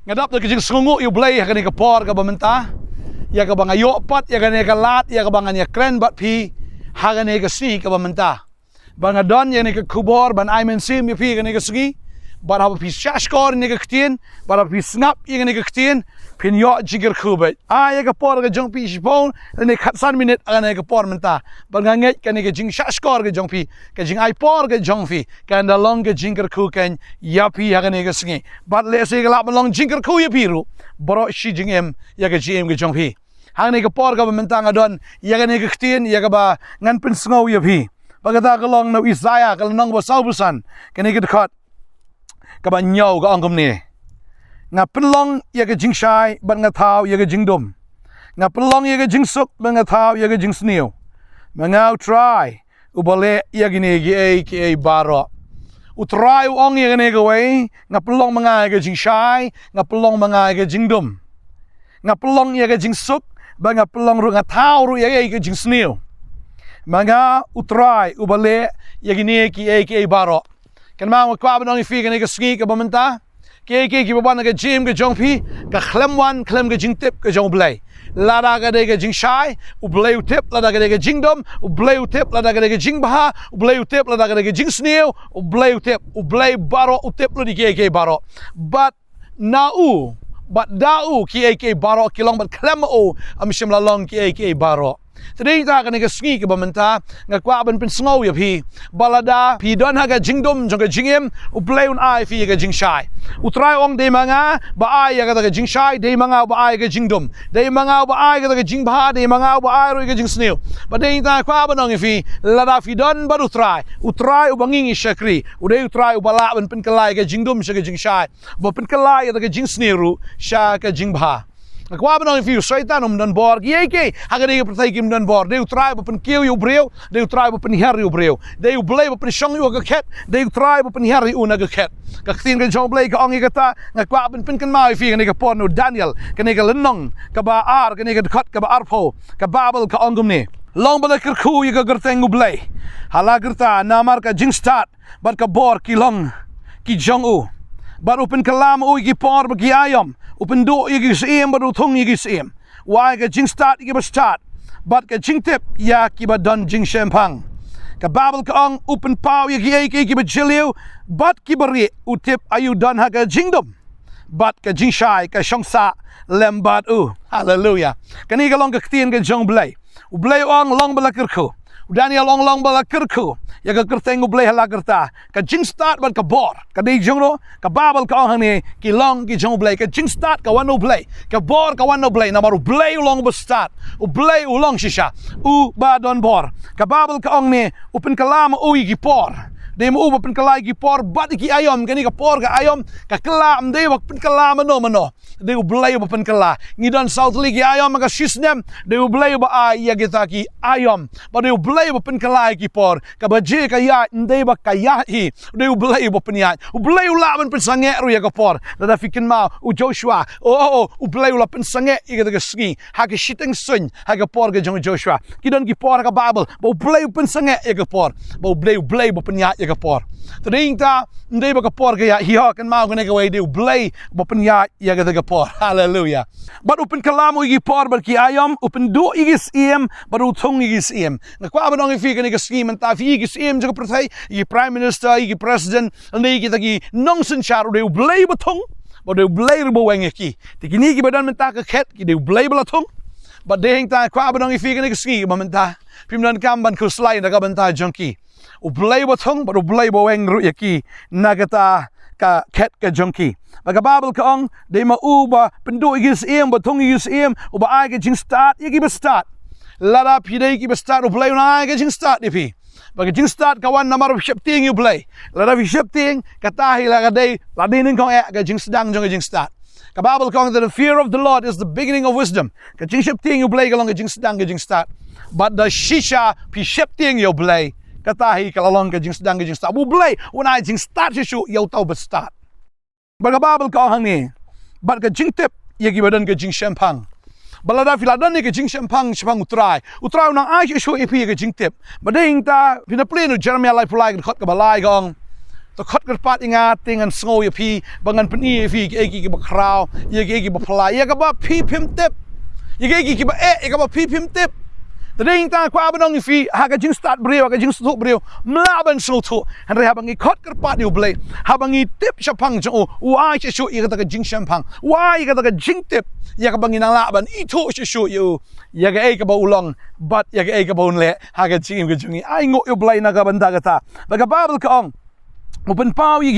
ngadap na kajing sungu yu blay hakani ka por ka bamenta ya ka bang ayo pat ya ka ne ka lat ya ka bang anya kren bat pi hakani ka si ka bamenta bang adon ya ne ka khubor ban ai men sim ya pi ka ne ka sgi bar haba pi shashkor ne ka ktien bar pi snap ya ne ka ktien phin yo jiger khubet ya ka por ka jong pi shpon ne khatsan minute ka ne ka por menta bang nget ka ne ka jing shashkor ka jong pi ka jing ai por ka jong pi ka ndalong ka jinger khu kan ya pi ya ka ne ka sgi bat le se ka la long jinger khu ya pi ru bro shi jing em ya ka jim ka jong pi hang ne ka por ka menta ngadon ya ka ne ka ktien ya ka ba ngan pin sngo ya pi bagata ka long no Isaiah ka nong ba saubusan ka ne ka khat ka ba nyau ka angom ne nga penlong ya ka jing shai ban nga thau ya ka jing dum nga penlong ya ka jing suk ban nga thau ya ka jing sniu mangau try ubale ya gine gi baro utry ong ya ne ka wei nga penlong manga ya ka jing shai nga penlong manga ya ka jing dum nga penlong ya ka jing suk ban nga penlong ru nga thau ru ya ka jing sniu manga utry ubale ya gine gi baro kan ma kwa ba nong fi ka ski ka bamenta ki baban ka jim ka jong pi ka khlem wan khlem ka jing tip ka jong blai lada ka de ka jing shai u blai u tip lada ka de ka jing dom u blai u tip lada ka de ka jing baha u blai u tip lada ka de ka jing sneu u blai u tip u blai baro u tip lo di ki baro but da u ki baro ki long but khlem o am shim la long ki baro Today ta ka ne ka ski ka bamenta nga kwa ban pin sngo ya pi balada pi don ha ka jingdom jong ka jingem u play un ai fi ka jing shai u try ong de manga ba ai ya ka jing shai de manga ba ai ka jingdom de manga ba ai ka jing bha de manga ba ai ro ka jing sneu ba de ta kwa ban ong fi lada fi don ba u try u banging shakri u de u try u bala ban pin kalai ka jingdom sha ka jing shai ba pin kalai ya ka jing sneu sha ka jing bha Kwa ba nong fi Satan dan bor ki hagari ka pratai kim dan bor de tribe pen kiu yu breu de tribe pen her yu breu de u blai pen shong yu ka ket de tribe pen her yu na ka ket ka tin ka jong blai ka ong ka ta nga kwa pen kan mai fi ka pon no Daniel ka ne ka lenong ka ba ar ka ne ka khat ka ba arpho ka babel ka ongum ne long ba ka khu yu ka gerteng u blai hala gerta namar ka jing start bar ka bor ki long ki jong u bar open kalam o ki por ba ki ayam open do igi sim baru thong igi sim why ka jing start igi ba start but ka jing tip ya ki ba don jing shempang ka babel ka ong open pow igi ba jiliu but ki bari utip ayu don ha ka jingdom but ka jing shai ka shongsa lembat hallelujah kani ka long ka tien ka jong blai u blai ong long bala kirkhu Daniel long bala kirkhu ya ka kerteng blai hala kerta ka jing start ban ka bor ka de jong ro ka babel ka ong ni ki long ki jong blai ka jing start ka wano blai ka bor ka wano blai na maru blai long ba start u blai u long shisha u ba don bor ka babel ka ong ni upen kalam u ki por de mo u pen kalai ki por bat ki ayom kani ka por ka ayom ka kalam de wak pen kalam no de u blai ba pen kala ngidan south league ki ayom ka shisnem de u blai ba ay ya kita ki ayom ba de u blai ba pen kalai ki por ka ba je ka ya de ba ka ya hi de u blai ba pen ya u blai u la pen sange ru ya ka por da fikin ma u Joshua u blai u la pen sange i ka ski ha ka shiteng sun ha ka por ka jong Joshua kidan ki por ka babel ba u blai pen sange ya ka por ba u blai ba pen ya ka por Tading ta ndai ba ka por ka ya hi kan mau ka wai de blai ba pen ya ka por hallelujah but open kalamo igi por ba ki ayam open do igi sim ba u thong igi sim na kwa ba nong fi ka scheme ta fi igi sim ja prathai igi prime minister igi president ndai ki ta ki nong sin charu de blai ba thong ba de blai ru ba wang ki ti ki ni ki ba dan men ta ka khet ki de blai ba thong ba de hing ta kwa ba nong fi ka scheme ba men ta pim dan kam ban ku slide da ka ban ta junkie u blai ba thong ba u blai ba wang ru ki nagata ka ket ka junkie baga babel ka ong de ma u ba pendo igis em ba thong igis em u ba ai ka jing start igi ba start lada pidai ki ba start u blai na ai ka jing start di pi baga jing start ka wan namar ship ting you blai lada fi ship ting ka tahi la ka dei la din kong ka jing sedang jong jing start ka babel ka ong that the fear of the Lord is the beginning of wisdom ka jing ship ting you blai ka long ka jing sedang ka jing start but the shisha pi ship ting you blai katahi kalalong ka jing sedang ka jing start bu blai when I jing start shu yo tau ba start baga babel ka hang ni bat ka jing tip yagi badan ka jing shempang balada filadan ni ka jing shempang utrai nang ai shu epi ka jing tip bading ta pina pleno Jeremiah lai pulai ka khot ka balai gong to khot kerpat inga tingan sngo ya phi bangan pani phi ki ba kraw ye ki ba phlai ya ka ba phi phim tip ye ki ba ka ba phi phim tip tading ta kwa banong fi ha ka jing start breu ka jing stu breu mla ban snu thu han re ha bangi khot kerpat yu blai ha bangi tip shapang jo wa che shu ye ka jing shampang wa ye ka jing tip ya ka bangi nang la ban I thu che shu yu ya ka ba ulong but ya ka ba un le ha ka jing ka jungi ai ngo yu blai na ka banda ka ta ba ka babel ka ong open pau yi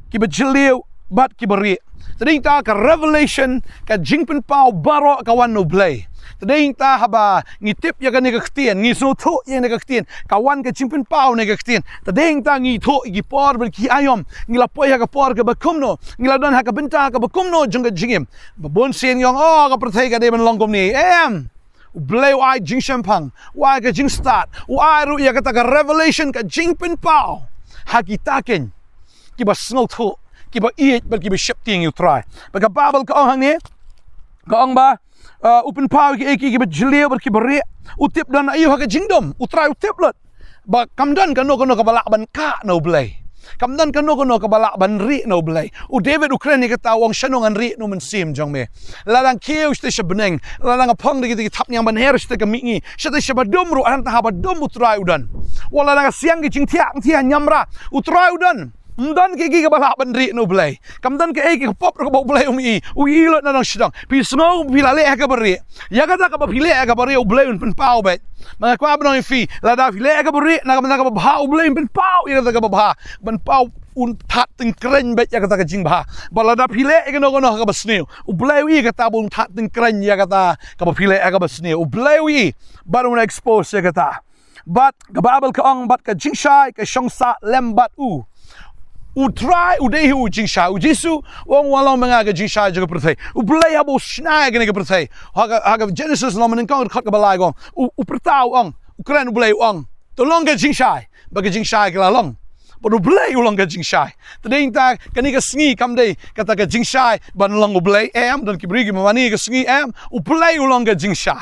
ki ba chiliu bat ki bari tading ta ka revelation ka jingpen pau baro ka wan no blay tading ta haba ngi tip ya ka ne ka ktien ngi so tho ye ne ka ktien ka wan ka jingpen pau ne ka ktien tading ta ngi tho gi por ber ki ayom ngi la po ya ka por ka ba kumno ngi la don ha ka benta ka ba kumno jung ka jingim ba bon sen yong ka prathai ka de ban long kom ni blay wai jing shampang wai ka jing start wai ru ya ka ta ka revelation ka jingpen pau hakitaken ki ba snol tho ki ba eat but ki ba ship ting you try ba ka babel ka ong hang ni ka ong ba open power ki ba jilio but ki ba re utip dan ayu ha ka jingdom utrai utip lot ba kamdan ka no ka balak ban ka no blay kamdan ka no ka balak ban ri no blay u David Ukraine ka tawong shanong an ri no man sim jong me lalang kiu ste shabneng lalang apong de ki tap nyang ban her ste ka mingi shate shabadum ru an ta ha ba dum utrai udan wala lang siang ki jing tia nyamra utrai udan mdan ki ka balak ban ri no blay kamdan ka ki pop ka ba blay u lot na nang shidang pi snow pi la le ka bari ya ka ta ka ba pi le ka bari u blay un pen pau bet mga kwa ba no fi la da fi le ka bari na ka ba u blay pen pau ya ka ba ban pau un that ting kren bet ya ka ta ka jing ba bala da pi le ka no ka ba sneu u blay wi ka ta bun that ting kren ya ka ta ka ba pi le ka ba sneu u blay wi ba un expose ya ka ta but ka babel ka ong bat ka jing shai ka shong sa lem bat u try u dei u jing sha u jisu wong walong mga ga jing sha ga prthai u blai abo snai ga ga prthai ha ga Genesis lo man kong khot ga balai gong u prtau ong u kran u blai ong to long ga jing sha ba ga jing sha ga long but u blai u long ga jing sha tading ta kani ga sngi kam dei kata ga jing sha ban long u blai am don ki brigi mani ga sngi am u blai u long ga jing sha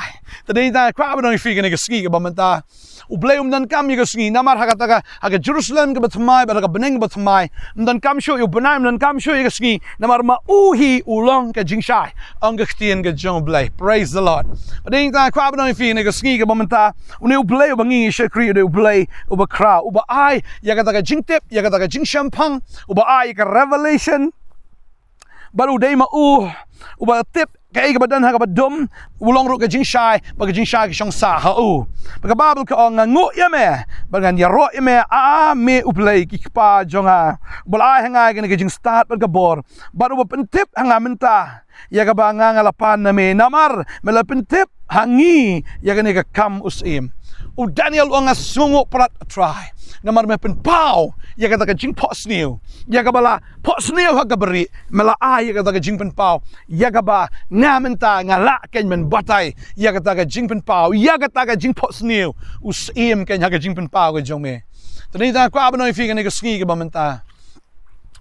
tading ta kwa ba no fi ga sngi ga bamanta u blai dan kam ga sngi namar ha ga Jerusalem ga batmai ba ga beneng batmai dan kam sho u benai dan kam sho ga sngi namar ma u hi u long ga jing sha ang ga ktien ga jong blai praise the Lord tading ta kwa ba no fi ga sngi ga bamanta u ne u blai ba ngi she kri u blai u ba kra u ba ai ya ga jing tip ya ka jing shampang uba ai ka revelation baru dei ma uba tip ka ga badan ha ka badum ulong ru ka jing shai ba ka jing shai ka shong sa ha ba ka babel ka ong ngo ya me ba gan ya ro ya me me uplay ki pa jonga bal ai hanga ga jing start ba ka bor baru ba pen tip hanga menta ya ka ba nga ngalapan na me namar mela pen tip hangi ya ka kam usim u Daniel ong sungo prat try namar me pen pau ya ka jing pot snew ya ka bala pot snew ha ka beri mela ai ya ka jing pen pau ya ka ba ngamenta ngala ken men batai ya ka jing pen pau ya ka jing pot snew us im ken ha ka jing pen pau ga jong me tani ta kwa ba no fi ga ne ka ski ga bamenta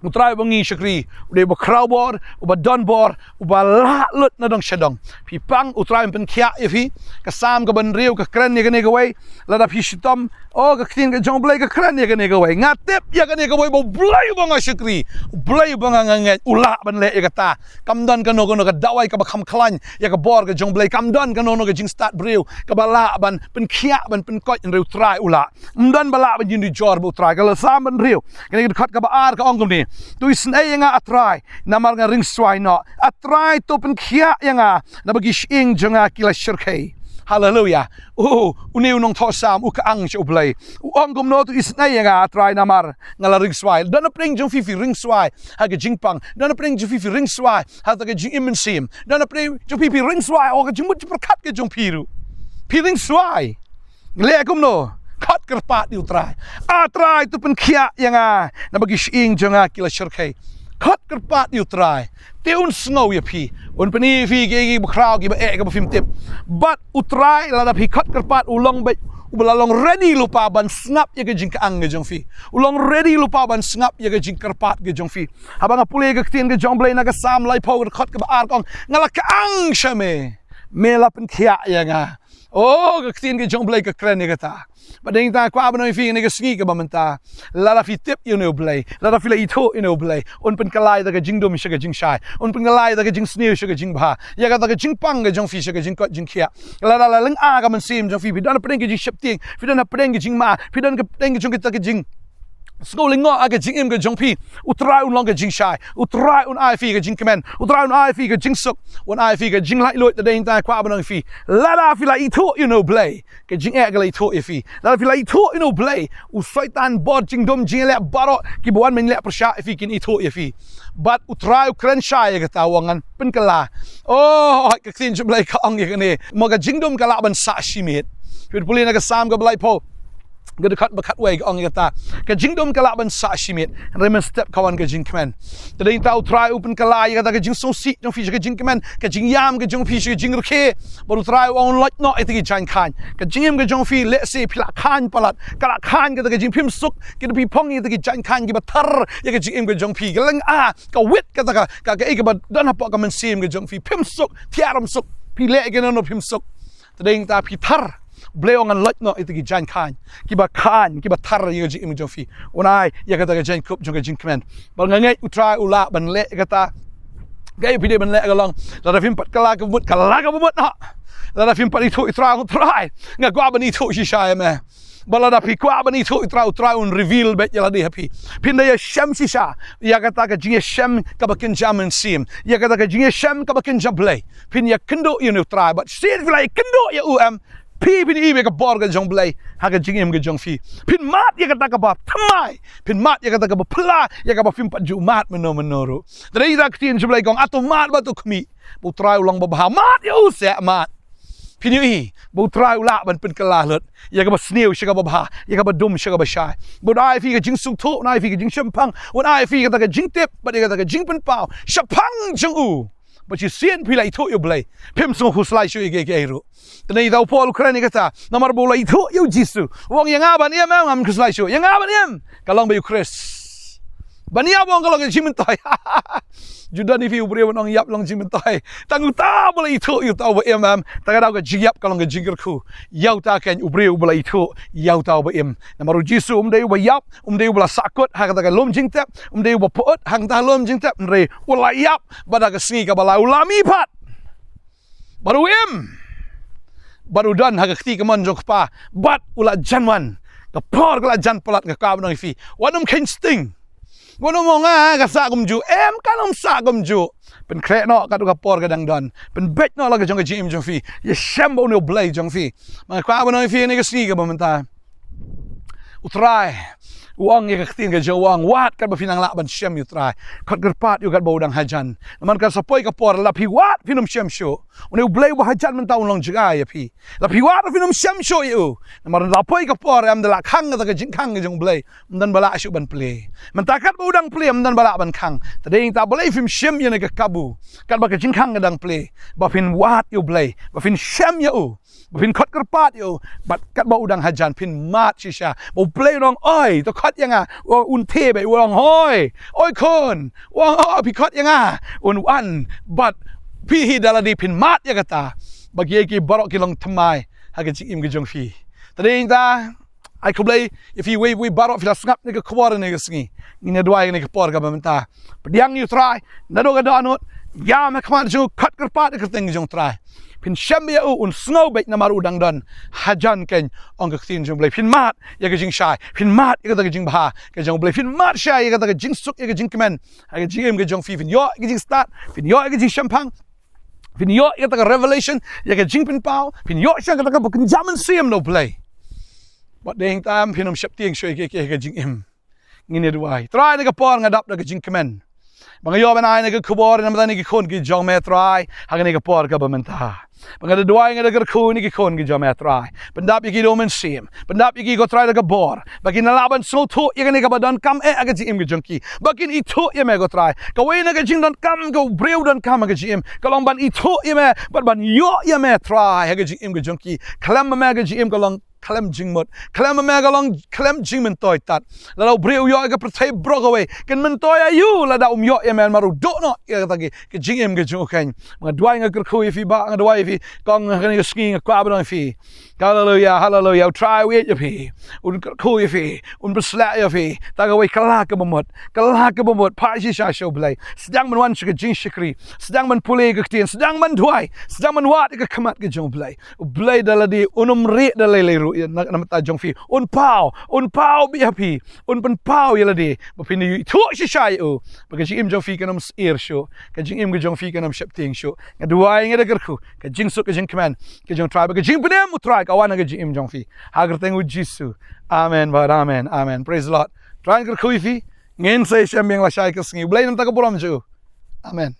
utrai bangi shakri ude ba khubor uba donbor uba la lut na dong shadong pi pang utrai pen khia ifi ka sam ka ban riu ka kran ne ga wei la da pi shitom o ka ktin ka jong blai ka kran ne ga wei nga tep ya ga ne ga wei bo blai banga shakri blai banga nge ula ban le ya ta kam don ka no ka dawai ka ba kham khlan ya ka bor ka jong blai kam don ka no ka jing start briu ka ba la ban pen khia ban pen kot riu trai ula mdan bala ban yin di jor bo trai ka la sam ban riu ka ne khat ka ba ar ka ong ni tu isnai nga atrai namar nga ring swai no atrai to pen khia nga na bagi shing jonga kila shirkai hallelujah uni unong tho sam u ka ang chu blai u ong gom no tu isnai nga atrai namar nga la ring swai dan pring jong fifi ring swai ha ga jingpang dan pring jong fifi ring swai ha ta ga jing imensim dan pring jong fifi ring swai o ga jing mut perkat ga jong piru pi ring swai le gom no khat kerpat di utrai atrai tu pen khia yanga na bagi shing jonga kila shirkai khat kerpat di utrai teun snow ya pi un pani fi gi krau gi ba ga film tip but utrai la da pi khat kerpat ulong ba ubalalong ready lupa ban snap ya ga jing ka ang ga jong fi ulong ready lupa ban snap ya ga jing kerpat ga jong fi habang apule ga tin ga jong blai na ga sam lai po ga khat ka ba ar kong ngala ka ang shame mela pen khia yanga Oh, ke tin ke jong blai ke kren ni kata. Bading ta kwa banoi fi ni ke sngi ke bamenta. La la fi tip you know blai. La la fi la ito you know blai. Un pen kalai da ke jing dom shi ke jing shai. Un pen kalai da ke jing sneu shi ke jing ba. Ya ka da ke jing pang ke jong fi shi ke jing kot jing kia. La la la leng a ka man sim jong fi dan pedeng ke jing ship ting. Fi dan pedeng ke jing ma. Fi dan ke pedeng ke jong ke ta ke jing Sko lyngngoh aga jing im ke jong pi utrai un long ke jing shai utrai un ai fi ke jing kemen utrai un ai fi ke jing suk un ai fi ke jing lai loit de ta kwa banang fi la la fi la itu you know play ke jing e ga lai to fi la fi la itu you know play u shaitan bod jing dom jing le baro ki buan men le persha fi kin itu fi but utrai kren shai ke tawangan pen kala oh ke tin jum lai ka ong ye ne mo ga jing dom kala ban sa shimit fi pulina ka sam ga blai po gede kat bakat way ong kata ke jingdom kala ban sa shimit remen step kawan ke jing kemen tading tau try open kala ya kata ke jing so si jong fi ke jing kemen ke jing yam ke jong fi ke jing rke baru try on like no iti jan khan ke jingim ke jong fi let say pila khan palat kala khan ke jing phim suk ke pi pong iti jan khan ke batar ya ke jingim ke jong fi ke leng a ka wit ka ke ba dan apa ka men sim ke jong fi phim suk tiaram suk pi le ke no phim suk tading ta pi tar Bleong an lot no itu ki jan khan kiba tar ye ji im jofi unai ya kata ke jan kup jong ke jing kemen bal ngai utrai ula ban le kata gai pide ban le galong la film pat kala ke mut na la film pat itu utrai nga gwa ban itu shi sha me balada pi kwa ban itu utrai un reveal bet ya di happy pinda ya sham shi sha ya kata ke jing sham ka bakin jam and sim ya kata ke jing sham ka bakin jam play pin ya kendo you know try but sit like kendo ya Pi pin ibe ka bor ka jong blai ha ka jing im ka jong fi pin mat ya ka ta ka ba thamai pin mat ya ka ta ka ba pla ya ka ba film pat ju mat meno ro dai da tin jom blai gong ato mat ba tu khmi bu trai ulang ba ba mat ya u se mat pin i bu trai ula ban pin kala lut ya ka ba sneu shi ka ba ya ka ba dum shi ka ba shai bu dai fi ka jing suk tho nai fi ka jing shampang un ai fi ka ta ka jing tip ba ya ka ta ka jing pin pao shapang jong u but you see pila itu you blai pim so huslai shu ge ru tani dau pol krani kata namar bola itu you jisu wong yang aban ya ngam huslai shu yang aban yam kalong bayu kris bania wong kalong ke jimentai judan if you bre wong yap long jimentai tangu ta bola itu you tau ba em taga dau ke jiap kalong ke jingir ku yau ta ken ubre bola itu yau tau ba em namaru jisu dei ba yap dei bola sakut ha kata ke lom jingtap dei ba pot hang ta lom jingtap re bola yap bada ke sngi ka bala ulami pat baru baru dan haga kti kaman jok pa bat ula janwan ka por kala jan polat ka ka nang fi wanum ken sting wanum nga ka sa gum ju kanum sa gum ju pen kre no ka por ka dang dan pen bet no la ka jong jim jong fi ye shambo no blade jong fi ma ka nang fi ni ka sni ka bamenta utrai uang ye ka ktin ka jawang wat ka ba finang la ban sham utrai khat gerpat yu kat bodang hajan man ka sapoi ka por la pi wat finum sham sho une blai ba hajan man taun long jiga ya pi la pi wat finum sham sho yu man la poi ka por am de la khang ka jing khang jong blai dan bala shu ban play man ta kat bodang play dan bala ban khang ta ding ta blai fim sham ye ne ka kabu kat ba ka jing khang dang play ba fin wat yu blai ba fin sham yu Phin khot kerpat yo bat kat ba udang hajan phin mat shisha bo play nong oi to khot yang un the be wong hoi oi kon wong pi khot yang un wan bat pi hi daladi phin mat ya kata bagi ki barok ki Nongthymmai ha ke im ke jong fi tading ta ai kublai if you we barok fi sngap ni ke khubor ni ke sngi ni ne dwai ni ke por ka bamenta pediang you try na do ga danot ya ma khmat ju khot kerpat ke ting jong try pin shambia un snow bet na maru dang dan hajan ken ong ka tin jong blai pin mat ya ka jing shai pin mat ya ka jing bha ka jong blai pin mat shai ya ka jing suk ya ka jing kemen ha ka jing ka jong fi fin yo ka jing start fin yo ka jing shampang fin yo ya ka revelation ya ka jing pin pao fin yo sha ka bukin jaman sim no play but ding tam pinum shap tiang shoi ke jing im ngine duai try na ka por ngadap na ka jing kemen mga yo banay na ka khubor na madan ni kon ki jong me try ha ka por ka bamenta mga duai nga ka ko ni kon ki jong me try pendap yi do men sim pendap yi go try na ka bor bakin nalaban so to yi ka badan kam aga ji im ki jong ki bakin ito ye me go try ka we na ka jing don kam go breu don kam aga ji im ka long ban ito ye me ban yo ye me try aga ji im ki jong ki klam me aga ji im ka long คลมจิงหมดคลมแม่ก็ลองคลมจิงมันต่อยตัดแล้วเราเบรียวยอก็ประเทศบล็อกเอาไว้กันมันต่อยอายุแล้วเรายอแม่มารู้โดนเนาะก็ตะกี้ก็จิงก็จิงโอเคมันด้วยงก็คุยฟีบ้างด้วยฟีกองกันก็สกีก็กวาดไปหน่อยฟีฮาเลลูยาฮาเลลูยา try wait อย่าฟีอุ่นคุยฟีอุ่นประสละอย่าฟีตากเอาไว้กลากก็บ่หมดกลากก็บ่หมดพายชิชาโชว์เลยแสดงมันวันก็จิงชิครีแสดงมันพูเลก็เตียนแสดงมันด้วยแสดงมันวาดก็ขมัดก็จงเลยเลยดาลดีอุนมเรียดาเลยรู้นักตาจงฟีอุนเผาบีฮพีอุนเป็นเผาอย่าละดีบ่พินิทั่วชิชายบ่ก็จิงจงฟีกันนำเอร์โชก็จิงก็จงฟีกันนำเชปติงโชก็ด้วยงก็คือก็จิงสุก็จิงคมันก็จง try ก็จิงเปนมุทรายก็ว่าก็จิงจงฟีหากแต่งอุจิสุอาเมนบาร์อาเมนอาเมน praise the Lord tryก็คุยฟีเงินใส่เชมยังละชายก็สงีบเลยนั่นตะก็บุรมจูอาเมน